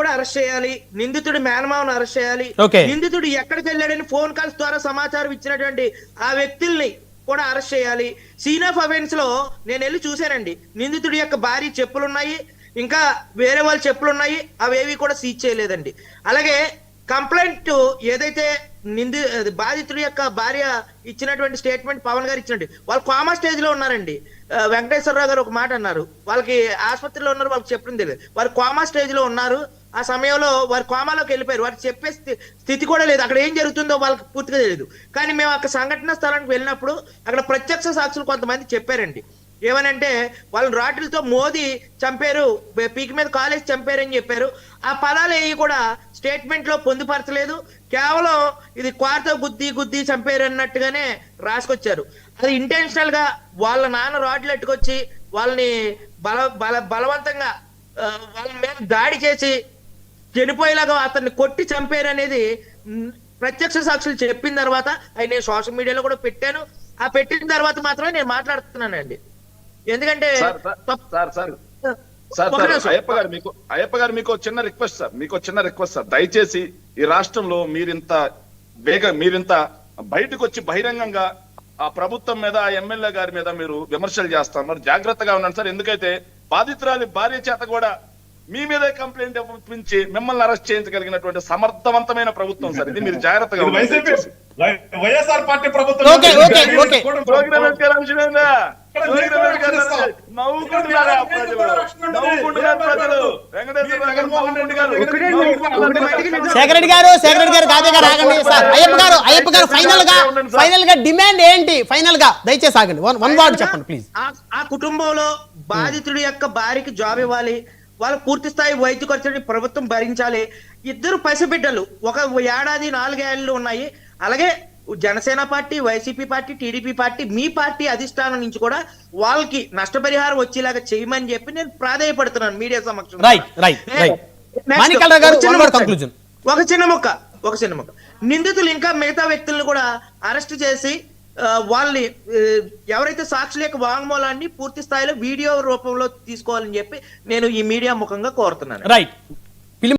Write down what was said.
కూడా అరెస్ట్ చేయాలి, నిందితుడి మేనమావను అరెస్ట్ చేయాలి, నిందితుడు ఎక్కడికి వెళ్ళాడని ఫోన్ కాల్స్ ద్వారా సమాచారం ఇచ్చినటువంటి ఆ వ్యక్తుల్ని కూడా అరెస్ట్ చేయాలి. సీన్ ఆఫ్ అఫెన్స్ లో నేను వెళ్ళి చూశానండి, నిందితుడి యొక్క భార్య చెప్పులున్నాయి, ఇంకా వేరే వాళ్ళ చెప్పులున్నాయి, అవేవి కూడా సీజ్ చేయలేదండి. అలాగే కంప్లైంట్ ఏదైతే బాధితుడి యొక్క భార్య ఇచ్చినటువంటి స్టేట్మెంట్ పవన్ గారు ఇచ్చినట్టు వాళ్ళు కామా స్టేజ్ లో ఉన్నారండి. వెంకటేశ్వరరావు గారు ఒక మాట అన్నారు, వాళ్ళకి ఆసుపత్రిలో ఉన్నారు, వాళ్ళకి చెప్పడం తెలియదు, వారు కామా స్టేజ్ లో ఉన్నారు. ఆ సమయంలో వారు కోమాలోకి వెళ్ళిపోయారు, వారికి చెప్పే స్థితి కూడా లేదు, అక్కడ ఏం జరుగుతుందో వాళ్ళకి పూర్తిగా తెలియదు. కానీ మేము అక్కడ సంఘటన స్థలానికి వెళ్ళినప్పుడు అక్కడ ప్రత్యక్ష సాక్షులు కొంతమంది చెప్పారండి, ఏమనంటే వాళ్ళని రాడ్లతో మోదీ చంపారు, పీకి మీద కాలేజ్ చంపారని చెప్పారు. ఆ పదాలు ఏవి కూడా స్టేట్మెంట్ లో పొందుపరచలేదు, కేవలం ఇది క్వార్తో గుద్ది చంపారు అన్నట్టుగానే రాసుకొచ్చారు. అది ఇంటెన్షనల్ గా వాళ్ళ నాన్న రాడ్లు ఎట్టుకొచ్చి వాళ్ళని బలవంతంగా వాళ్ళ మీద దాడి చేసి చనిపోయేలాగా అతన్ని కొట్టి చంపారు అనేది ప్రత్యక్ష సాక్షులు చెప్పిన తర్వాత అవి నేను సోషల్ మీడియాలో కూడా పెట్టాను. ఆ పెట్టిన తర్వాత మాత్రమే నేను మాట్లాడుతున్నానండి. ఎందుకంటే అయ్యప్ప గారు మీకు చిన్న రిక్వెస్ట్ సార్, దయచేసి ఈ రాష్ట్రంలో మీరింత బయటకు వచ్చి బహిరంగంగా ఆ ప్రభుత్వం మీద ఆ ఎమ్మెల్యే గారి మీద మీరు విమర్శలు చేస్తున్నారు, జాగ్రత్తగా ఉండండి సార్. ఎందుకైతే బాధితురాలి భార్య చేత కూడా మీ మీదే కంప్లైంట్ ఇప్పించి మిమ్మల్ని అరెస్ట్ చేయించగలిగినటువంటి సమర్థవంతమైన ప్రభుత్వం సార్ ఇది, మీరు జాగ్రత్తగా వైఎస్ఆర్ పార్టీ ప్రభుత్వం. శేఖర్ రెడ్డి గారు కావ్య గారు ఆగండి సార్. అయ్యప్ప గారు ఫైనల్ గా డిమాండ్ ఏంటి? ఫైనల్ గా దయచేసి ఆగండి, వన్ వర్డ్ చెప్పండి ప్లీజ్. ఆ కుటుంబంలో బాధితుడి యొక్క భార్యకి జాబ్ ఇవ్వాలి, వాళ్ళ పూర్తి స్థాయి వైద్య ఖర్చుని ప్రభుత్వం భరించాలి. ఇద్దరు పసిబిడ్డలు, ఒక ఏడాది 4 ఏళ్ళు ఉన్నాయి. అలాగే Janasena party, YCP party, TDP party, మీ పార్టీ అధిష్టానం నుంచి కూడా వాళ్ళకి నష్టపరిహారం వచ్చేలాగా చేయమని చెప్పి నేను ప్రాధాయపడుతున్నాను మీడియా సమక్షంలో. ఒక చిన్న మొక్క నిందితులు ఇంకా మిగతా వ్యక్తులను కూడా అరెస్ట్ చేసి వాళ్ళని ఎవరైతే సాక్షుల యొక్క వాంగ్మూలాన్ని పూర్తి స్థాయిలో వీడియో రూపంలో తీసుకోవాలని చెప్పి నేను ఈ మీడియా ముఖంగా కోరుతున్నాను. రైట్.